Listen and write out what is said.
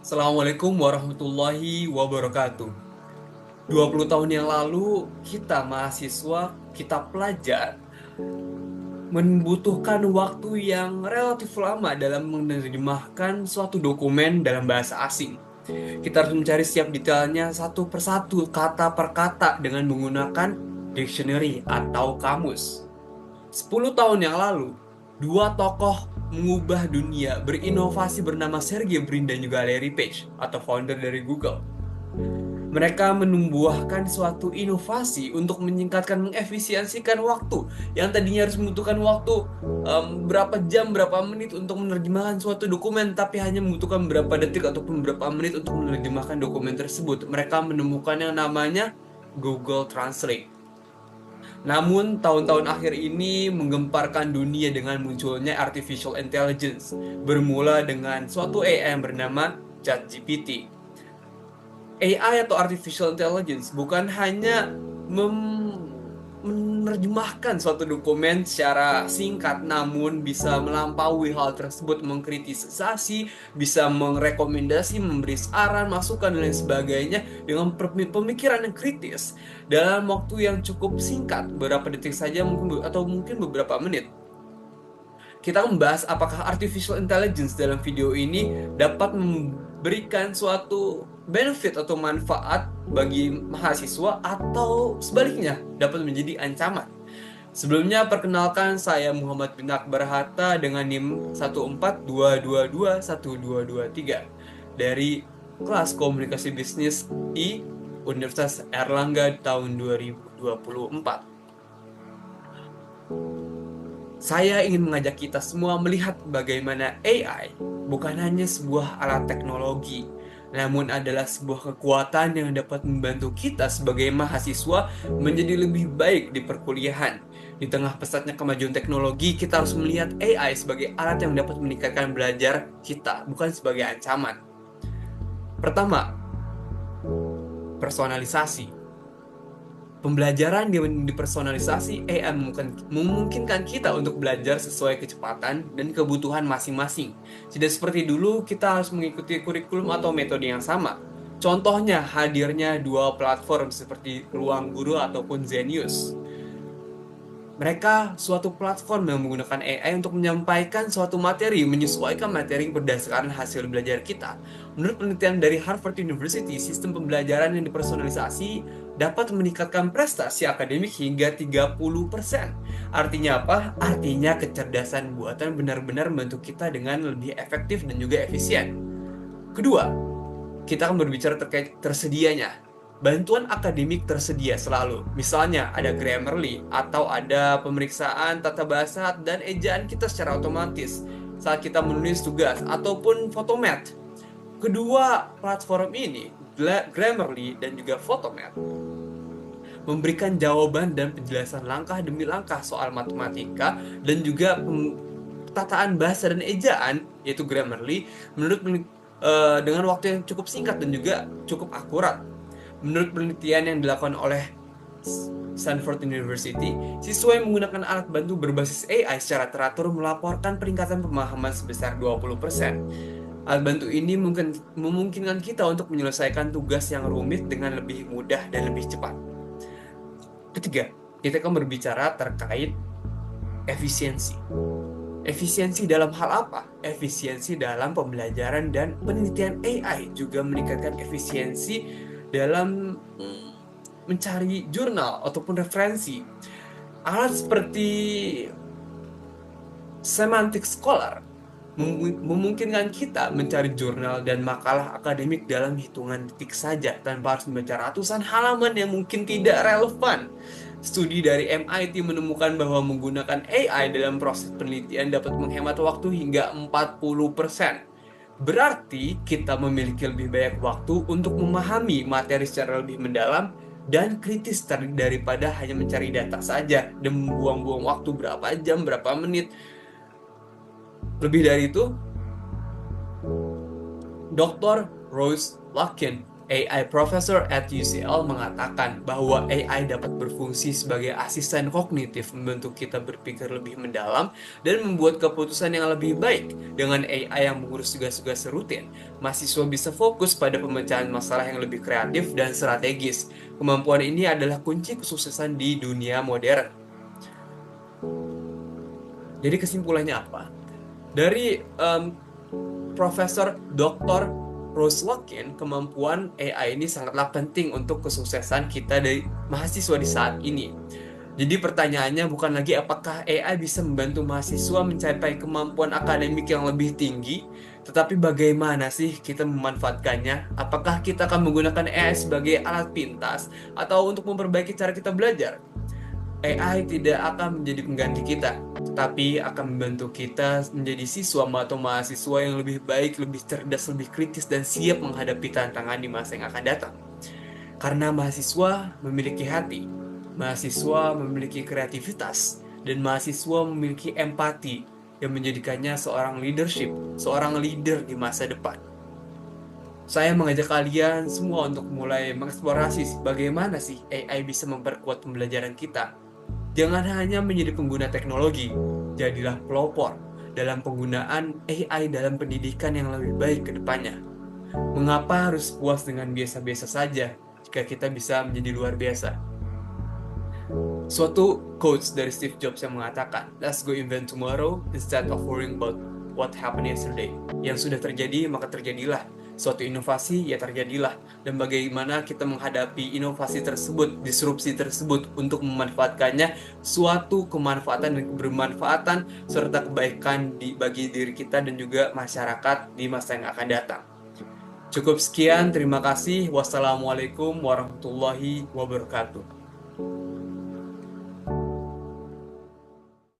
Assalamualaikum warahmatullahi wabarakatuh. 20 tahun yang lalu, kita mahasiswa, kita pelajar, membutuhkan waktu yang relatif lama dalam menerjemahkan suatu dokumen dalam bahasa asing. Kita harus mencari setiap detailnya satu persatu, kata per kata dengan menggunakan dictionary atau kamus. 10 tahun yang lalu, dua tokoh mengubah dunia berinovasi bernama Sergey Brin dan juga Larry Page atau founder dari Google. Mereka menumbuhkan suatu inovasi untuk menyingkatkan, mengefisiensikan waktu yang tadinya harus membutuhkan waktu berapa jam, berapa menit untuk menerjemahkan suatu dokumen, tapi hanya membutuhkan berapa detik ataupun berapa menit untuk menerjemahkan dokumen tersebut. Mereka menemukan yang namanya Google Translate. Namun, tahun-tahun akhir ini menggemparkan dunia dengan munculnya artificial intelligence, bermula dengan suatu AI yang bernama ChatGPT. AI atau artificial intelligence bukan hanya menerjemahkan suatu dokumen secara singkat, namun bisa melampaui hal tersebut, mengkritisasi, bisa merekomendasi, memberi saran, masukan, dan lain sebagainya dengan pemikiran yang kritis dalam waktu yang cukup singkat, beberapa detik saja mungkin, atau mungkin beberapa menit. Kita membahas apakah artificial intelligence dalam video ini dapat memberikan suatu benefit atau manfaat bagi mahasiswa atau sebaliknya dapat menjadi ancaman. Sebelumnya perkenalkan, saya Muhammad bin Akbar Hatta dengan NIM 142221223 dari kelas Komunikasi Bisnis I Universitas Airlangga tahun 2024. Saya ingin mengajak kita semua melihat bagaimana AI bukan hanya sebuah alat teknologi, namun adalah sebuah kekuatan yang dapat membantu kita sebagai mahasiswa menjadi lebih baik di perkuliahan. Di tengah pesatnya kemajuan teknologi, kita harus melihat AI sebagai alat yang dapat meningkatkan belajar kita, bukan sebagai ancaman. Pertama, personalisasi. Pembelajaran dipersonalisasi AI memungkinkan kita untuk belajar sesuai kecepatan dan kebutuhan masing-masing. Tidak seperti dulu kita harus mengikuti kurikulum atau metode yang sama. Contohnya hadirnya dua platform seperti Ruang Guru ataupun Zenius. Mereka suatu platform yang menggunakan AI untuk menyampaikan suatu materi, menyesuaikan materi berdasarkan hasil belajar kita. Menurut penelitian dari Harvard University, sistem pembelajaran yang dipersonalisasi dapat meningkatkan prestasi akademik hingga 30%. Artinya apa? Artinya kecerdasan buatan benar-benar membantu kita dengan lebih efektif dan juga efisien. Kedua, kita akan berbicara terkait tersedianya. Bantuan akademik tersedia selalu. Misalnya ada Grammarly atau ada pemeriksaan tata bahasa dan ejaan kita secara otomatis saat kita menulis tugas ataupun Photomath. Kedua platform ini, Grammarly dan juga Photomath, memberikan jawaban dan penjelasan langkah demi langkah soal matematika dan juga tataan bahasa dan ejaan, yaitu Grammarly, dengan waktu yang cukup singkat dan juga cukup akurat. Menurut penelitian yang dilakukan oleh Stanford University, siswa yang menggunakan alat bantu berbasis AI secara teratur melaporkan peningkatan pemahaman sebesar 20%. Alat bantu ini memungkinkan kita untuk menyelesaikan tugas yang rumit dengan lebih mudah dan lebih cepat. Ketiga, kita akan berbicara terkait efisiensi. Efisiensi dalam hal apa? Efisiensi dalam pembelajaran dan penelitian AI juga meningkatkan efisiensi dalam mencari jurnal ataupun referensi. Alat seperti Semantic Scholar memungkinkan kita mencari jurnal dan makalah akademik dalam hitungan detik saja tanpa harus membaca ratusan halaman yang mungkin tidak relevan. Studi dari MIT menemukan bahwa menggunakan AI dalam proses penelitian dapat menghemat waktu hingga 40%. Berarti kita memiliki lebih banyak waktu untuk memahami materi secara lebih mendalam dan kritis daripada hanya mencari data saja dan membuang-buang waktu berapa jam, berapa menit. Lebih dari itu, Dr. Rose Larkin AI professor at UCL mengatakan bahwa AI dapat berfungsi sebagai asisten kognitif, membantu kita berpikir lebih mendalam dan membuat keputusan yang lebih baik. Dengan AI yang mengurus tugas-tugas rutin, mahasiswa bisa fokus pada pemecahan masalah yang lebih kreatif dan strategis. Kemampuan ini adalah kunci kesuksesan di dunia modern. Jadi kesimpulannya apa? Dari Profesor Dr. Rose Lokin, kemampuan AI ini sangatlah penting untuk kesuksesan kita dari mahasiswa di saat ini. Jadi pertanyaannya bukan lagi apakah AI bisa membantu mahasiswa mencapai kemampuan akademik yang lebih tinggi, tetapi bagaimana sih kita memanfaatkannya? Apakah kita akan menggunakan AI sebagai alat pintas atau untuk memperbaiki cara kita belajar? AI tidak akan menjadi pengganti kita, tetapi akan membantu kita menjadi siswa atau mahasiswa yang lebih baik, lebih cerdas, lebih kritis, dan siap menghadapi tantangan di masa yang akan datang. Karena mahasiswa memiliki hati, mahasiswa memiliki kreativitas, dan mahasiswa memiliki empati yang menjadikannya seorang leadership, seorang leader di masa depan. Saya mengajak kalian semua untuk mulai mengeksplorasi bagaimana sih AI bisa memperkuat pembelajaran kita. Jangan hanya menjadi pengguna teknologi, jadilah pelopor dalam penggunaan AI dalam pendidikan yang lebih baik ke depannya. Mengapa harus puas dengan biasa-biasa saja jika kita bisa menjadi luar biasa? Suatu quotes dari Steve Jobs yang mengatakan, "Let's go invent tomorrow instead of worrying about what happened yesterday." Yang sudah terjadi, maka terjadilah. Suatu inovasi, ya terjadilah. Dan bagaimana kita menghadapi inovasi tersebut, disrupsi tersebut untuk memanfaatkannya, suatu kemanfaatan dan kebermanfaatan, serta kebaikan bagi diri kita dan juga masyarakat di masa yang akan datang. Cukup sekian, terima kasih. Wassalamualaikum warahmatullahi wabarakatuh.